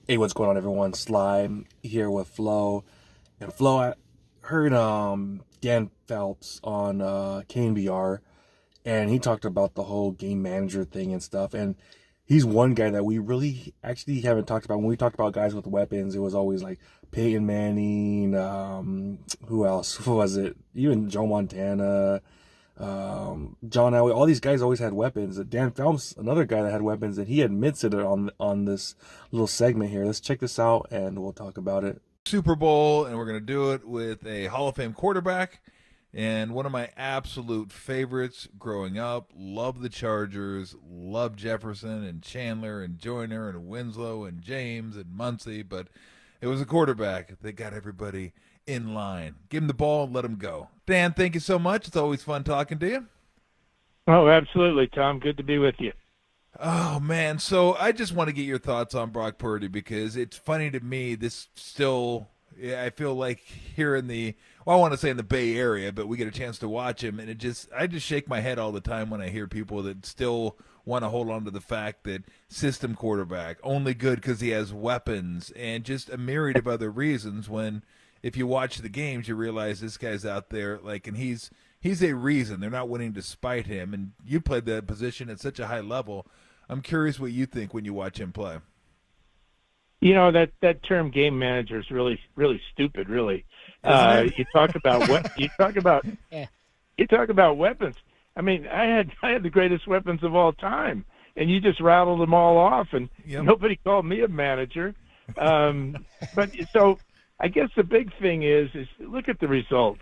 Hey, what's going on, everyone? Slime here with Flo. And Flo, I heard Dan Fouts on KNBR, and he talked about the whole game manager thing and stuff. And he's one guy that we really actually haven't talked about. When we talked about guys with weapons, it was always like Peyton Manning. Who else? Who was it? Even Joe Montana, John Elway. All these guys always had weapons. Dan Phelps, another guy that had weapons, and he admits it on this little segment here. Let's check this out, and we'll talk about it. Super Bowl, and we're going to do it with a Hall of Fame quarterback and one of my absolute favorites growing up. Love the Chargers, love Jefferson and Chandler and Joyner and Winslow and James and Muncie, but it was a quarterback that got everybody in line. Give him the ball and let him go. Dan, thank you so much. It's always fun talking to you. Oh, absolutely, Tom. Good to be with you. Oh man, so I just want to get your thoughts on Brock Purdy because it's funny to me. This still, yeah, I feel like here in the, well, I want to say in the Bay Area, but we get a chance to watch him, and I just shake my head all the time when I hear people that still want to hold on to the fact that system quarterback only good because he has weapons and just a myriad of other reasons. When if you watch the games, you realize this guy's out there like, and he's a reason they're not winning despite him. And you played that position at such a high level. I'm curious what you think when you watch him play. You know that term game manager is really stupid. Really, you talk about what you talk about. Yeah. You talk about weapons. I mean, I had the greatest weapons of all time, and you just rattled them all off, and nobody called me a manager. But so I guess the big thing is look at the results.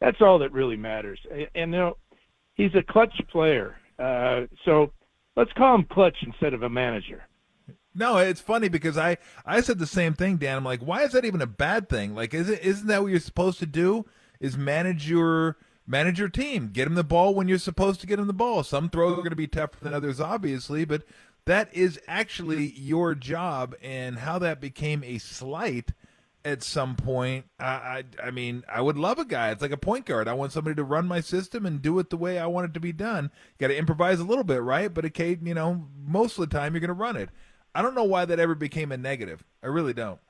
That's all that really matters. And you know, he's a clutch player. So let's call him clutch instead of a manager. No, it's funny because I said the same thing, Dan. I'm like, why is that even a bad thing? Like, isn't that what you're supposed to do? Is manage your team, get him the ball when you're supposed to get him the ball. Some throws are going to be tougher than others, obviously, but that is actually your job. And how that became a slight at some point, I mean, I would love a guy. It's like a point guard. I want somebody to run my system and do it the way I want it to be done. Got to improvise a little bit, right? But okay, you know, most of the time you're going to run it. I don't know why that ever became a negative. I really don't.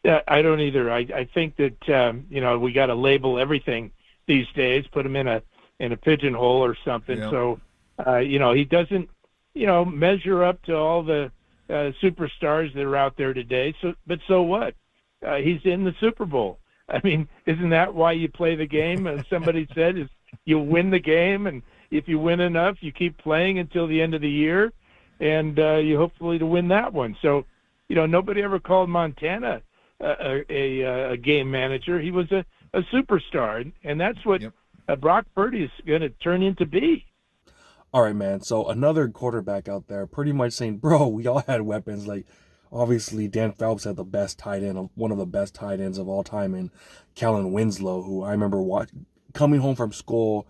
Yeah, I don't either. I think that you know, we got to label everything these days, put them in a pigeonhole or something. Yeah. So you know, he doesn't, you know, measure up to all the superstars that are out there today. So, but so what? He's in the Super Bowl. I mean, isn't that why you play the game? As somebody said, is you win the game, and if you win enough, you keep playing until the end of the year, and you hopefully to win that one. So, you know, nobody ever called Montana a game manager. He was a superstar, and that's what Brock Purdy is going to turn into be. All right, man. So another quarterback out there pretty much saying, bro, we all had weapons. Like, obviously, Dan Phelps had the best tight end, one of the best tight ends of all time, in Kellen Winslow, who I remember coming home from school,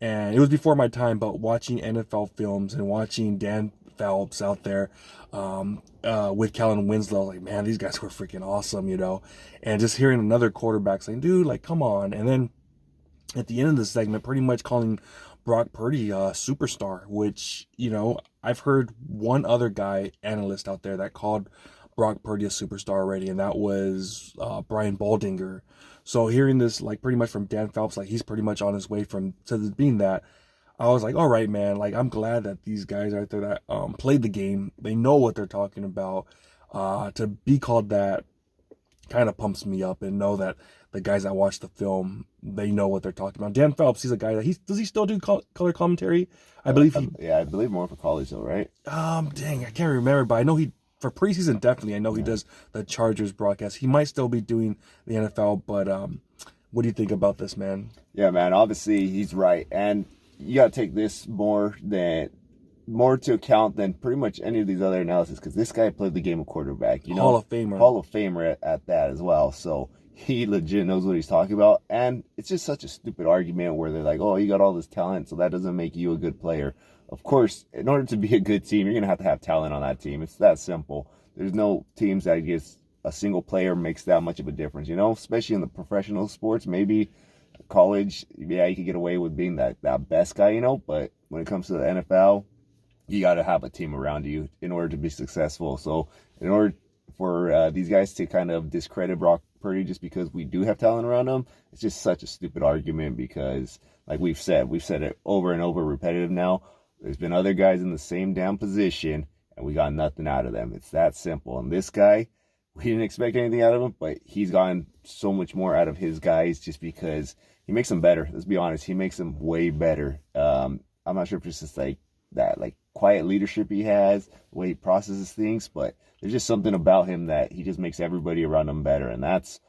and it was before my time, but watching NFL films and watching Dan Phelps out there with Kellen Winslow, like, man, these guys were freaking awesome, you know, and just hearing another quarterback saying, dude, like, come on, and then at the end of the segment, pretty much calling Brock Purdy a superstar, which, you know, I've heard one other analyst out there that called Brock Purdy a superstar already, and that was Brian Baldinger. So hearing this, like, pretty much from Dan Phelps, like, he's pretty much on his way to being that, I was like, all right, man, like, I'm glad that these guys out there that played the game, they know what they're talking about. To be called that kind of pumps me up, and know that the guys that watch the film, they know what they're talking about. Dan Phelps, he's a guy that does he still do color commentary? I believe he. Yeah, I believe more for college though, right? Dang, I can't remember, but I know he for preseason definitely. I know he does the Chargers broadcast. He might still be doing the NFL, but what do you think about this, man? Yeah, man. Obviously, he's right, and you got to take this more to account than pretty much any of these other analysis, because this guy played the game of quarterback. You know, Hall of Famer at that as well. So he legit knows what he's talking about, and it's just such a stupid argument where they're like, "Oh, you got all this talent, so that doesn't make you a good player." Of course, in order to be a good team, you're gonna have talent on that team. It's that simple. There's no teams that just a single player makes that much of a difference. You know, especially in the professional sports, maybe college, yeah, you could get away with being that best guy, you know. But when it comes to the NFL, you got to have a team around you in order to be successful. So in order for these guys to kind of discredit Brock Purdy just because we do have talent around him, it's just such a stupid argument because, like we've said it over and over, repetitive now. There's been other guys in the same damn position, and we got nothing out of them. It's that simple. And this guy, we didn't expect anything out of him, but he's gotten so much more out of his guys just because he makes them better. Let's be honest, he makes them way better. I'm not sure if it's just like that, like quiet leadership he has, the way he processes things, but there's just something about him that he just makes everybody around him better, and that's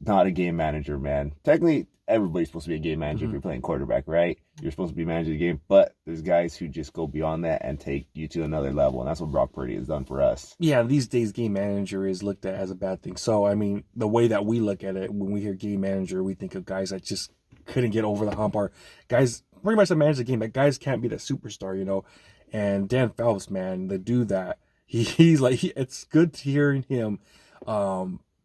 not a game manager, man. Technically, everybody's supposed to be a game manager if you're playing quarterback, right? You're supposed to be managing the game, but there's guys who just go beyond that and take you to another level, and that's what Brock Purdy has done for us. Yeah, these days game manager is looked at as a bad thing. So, I mean, the way that we look at it, when we hear game manager, we think of guys that just couldn't get over the hump, or guys pretty much that manage the game, but guys can't be the superstar, you know? And Dan Fouts, man, the dude that he's like, it's good hearing him.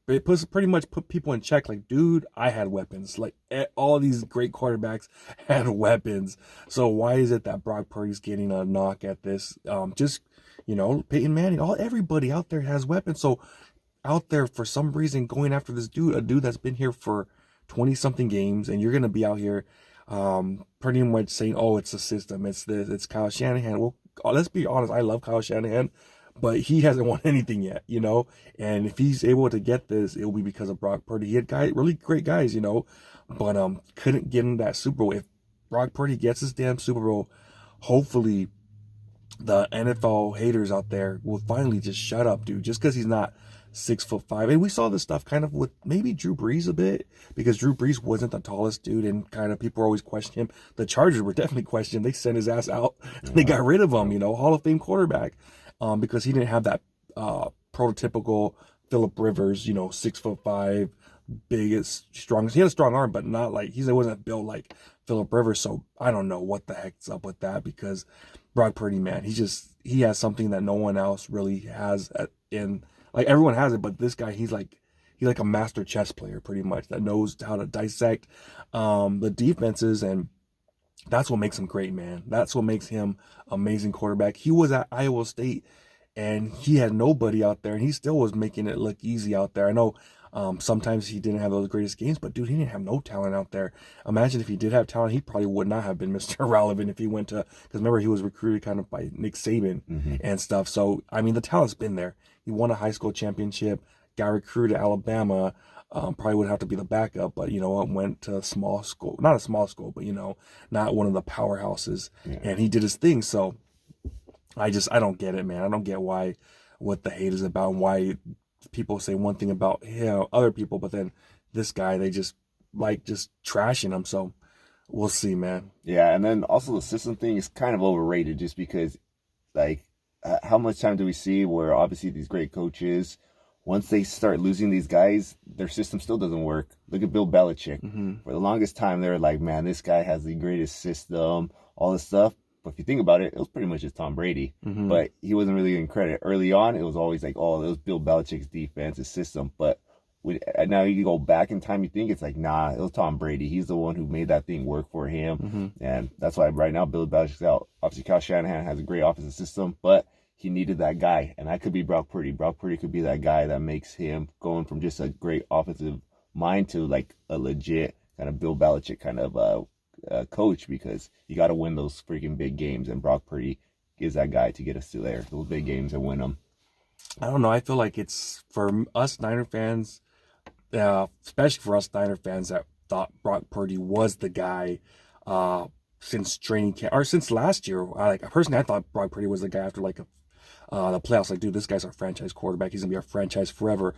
It pretty much put people in check. Like, dude, I had weapons. Like, all these great quarterbacks had weapons. So why is it that Brock Purdy's getting a knock at this? Just, you know, Peyton Manning, everybody out there has weapons. So out there for some reason going after this dude, a dude that's been here for 20 something games, and you're gonna be out here, pretty much saying, oh, it's a system, it's this, it's Kyle Shanahan. Well, let's be honest, I love Kyle Shanahan, but he hasn't won anything yet, you know? And if he's able to get this, it'll be because of Brock Purdy. He had really great guys, you know, but couldn't get in that Super Bowl. If Brock Purdy gets his damn Super Bowl, hopefully the NFL haters out there will finally just shut up, dude, just because he's not 6'5". And we saw this stuff kind of with maybe Drew Brees a bit, because Drew Brees wasn't the tallest dude, and kind of people were always questioning him. The Chargers were definitely questioning him. They sent his ass out. They got rid of him, you know, Hall of Fame quarterback, because he didn't have that prototypical Phillip Rivers, you know, 6'5", biggest, strongest. He had a strong arm, but not like, he wasn't built like Phillip Rivers. So I don't know what the heck's up with that, because Brock Purdy, man, he has something that no one else really has in. Like, everyone has it, but this guy, he's like a master chess player, pretty much, that knows how to dissect the defenses, and that's what makes him great, man. That's what makes him amazing quarterback. He was at Iowa State, and he had nobody out there, and he still was making it look easy out there. I know sometimes he didn't have those greatest games, but dude, he didn't have no talent out there. Imagine if he did have talent, he probably would not have been Mr. Irrelevant if he went to, because remember, he was recruited kind of by Nick Saban and stuff. So, I mean, the talent's been there. He won a high school championship, got recruited to Alabama, probably would have to be the backup, but, you know, went to a small school, not a small school, but, you know, not one of the powerhouses, and he did his thing. So I don't get it, man. I don't get what the hate is about, and why people say one thing about other people, but then this guy, they just trashing him. So we'll see, man. Yeah, and then also the system thing is kind of overrated, just because, like, how much time do we see where obviously these great coaches, once they start losing these guys, their system still doesn't work. Look at Bill Belichick. For the longest time, they were like, man, this guy has the greatest system, all this stuff. But if you think about it, it was pretty much just Tom Brady. But he wasn't really getting credit. Early on, it was always like, oh, it was Bill Belichick's defense, his system. But now you go back in time, you think it's like, nah, it was Tom Brady. He's the one who made that thing work for him. And that's why right now Bill Belichick's out. Obviously, Kyle Shanahan has a great offensive system, but he needed that guy. And that could be Brock Purdy. Brock Purdy could be that guy that makes him going from just a great offensive mind to like a legit kind of Bill Belichick kind of coach, because you got to win those freaking big games, and Brock Purdy is that guy to get us to there, those big games, and win them. I don't know. I feel like it's for us Niner fans, especially for us Niner fans that thought Brock Purdy was the guy since training camp, or since last year. I thought Brock Purdy was the guy after the playoffs. Like, dude, this guy's our franchise quarterback. He's gonna be our franchise forever.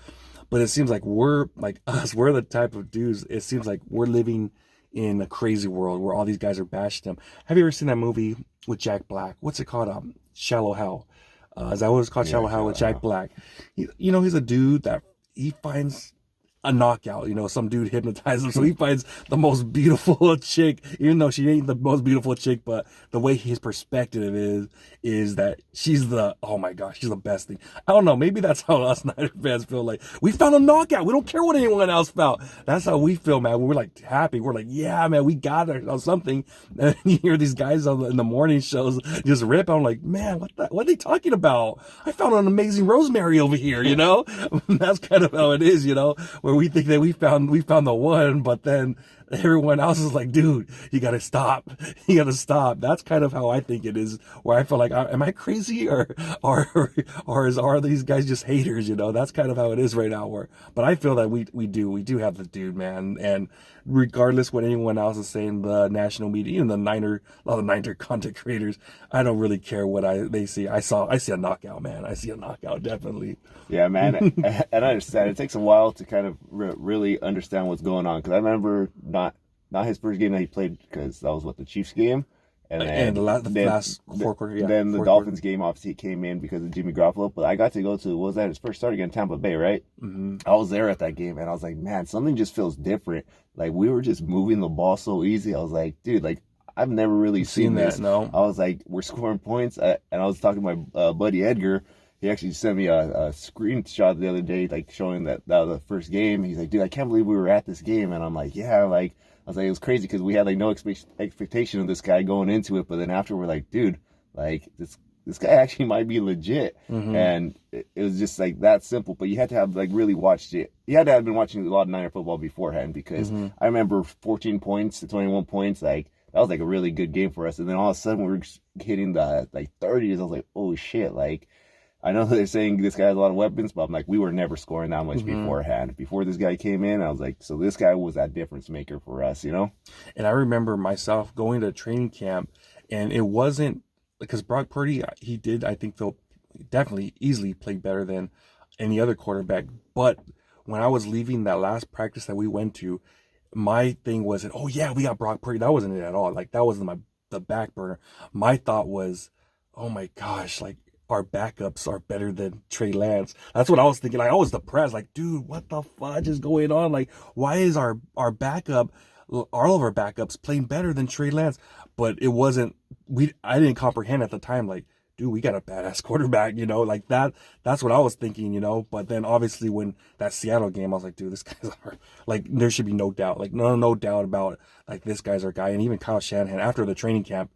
But it seems like we're the type of dudes. It seems like we're living in a crazy world where all these guys are bashing him. Have you ever seen that movie with Jack Black? What's it called? Shallow Hal. Is that what it's called? Shallow Hal with Jack Black. He's a dude that he finds a knockout. You know, some dude hypnotized him, so he finds the most beautiful chick, even though she ain't the most beautiful chick, but the way his perspective is that she's the, oh my gosh, she's the best thing. I don't know, maybe that's how us Niner fans feel. Like, we found a knockout. We don't care what anyone else found. That's how we feel, man. We're like happy. We're like, yeah, man, we got it or something. And you hear these guys in the morning shows just rip. I'm like, man, what are they talking about? I found an amazing rosemary over here, you know? That's kind of how it is, you know, where we think that we found the one, but then everyone else is like, dude, you gotta stop. You gotta stop. That's kind of how I think it is, where I feel like, am I crazy are these guys just haters, you know? That's kind of how it is right now. But I feel that we do have the dude, man. And regardless what anyone else is saying, the national media, even a lot of Niner content creators, I don't really care what they see. I see a knockout, man. I see a knockout, definitely. Yeah, man. And I understand. It takes a while to kind of really understand what's going on. Because I remember not his first game that he played, because that was the Chiefs game. And the last fourth quarter, yeah. Then the Dolphins game, obviously, he came in because of Jimmy Garoppolo. But I got to go to, what was that, his first start against Tampa Bay, right? Mm-hmm. I was there at that game, and I was like, man, something just feels different. Like, we were just moving the ball so easy. I was like, dude, like, I've never really seen this. No. I was like, we're scoring points. And I was talking to my buddy Edgar. He actually sent me a screenshot the other day, like, showing that was the first game. He's like, dude, I can't believe we were at this game. And I'm like, yeah, like, I was like, it was crazy because we had like no expectation of this guy going into it, but then after we're like, dude, like this guy actually might be legit. Mm-hmm. And it was just like that simple. But you had to have like really watched it. You had to have been watching a lot of Niner football beforehand, because mm-hmm. I remember 14 points to 21 points, like that was like a really good game for us. And then all of a sudden we were hitting the like 30s. I was like, oh shit, like. I know they're saying this guy has a lot of weapons, but I'm like, we were never scoring that much mm-hmm. beforehand. Before this guy came in, I was like, so this guy was that difference maker for us, you know? And I remember myself going to training camp, and it wasn't because Brock Purdy, he did, I think, feel definitely easily played better than any other quarterback. But when I was leaving that last practice that we went to, my thing wasn't, oh yeah, we got Brock Purdy. That wasn't it at all. Like, that wasn't the back burner. My thought was, oh my gosh, like, our backups are better than Trey Lance. That's what I was thinking. Like, I was depressed. Like, dude, what the fudge is going on? Like, why is our backup, all of our backups playing better than Trey Lance? But it wasn't, I didn't comprehend at the time, like, dude, we got a badass quarterback, you know, like that's what I was thinking, you know. But then obviously when that Seattle game, I was like, dude, this guy's like, there should be no doubt, like no doubt about, like, this guy's our guy. And even Kyle Shanahan, after the training camp,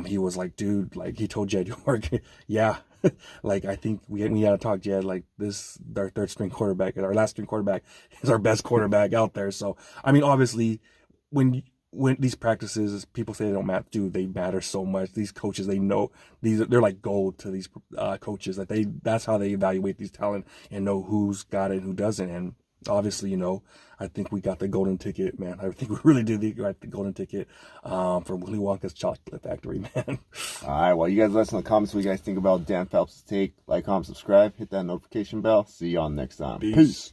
he was like, dude, like, he told Jed York, yeah, like, I think we gotta talk, Jed, like, this, our third string quarterback, our last string quarterback is our best quarterback out there. So, I mean, obviously, when these practices, people say they don't matter, dude, they matter so much. These coaches, they know, they're like gold to these coaches, that that's how they evaluate these talent and know who's got it and who doesn't. And obviously, you know, I think we got the golden ticket, man. I think we really did got the golden ticket from Willy Wonka's Chocolate Factory, man. All right, well, you guys let us know in the comments what you guys think about Dan Phelps' take. Like, comment, subscribe, hit that notification bell. See y'all next time. Peace.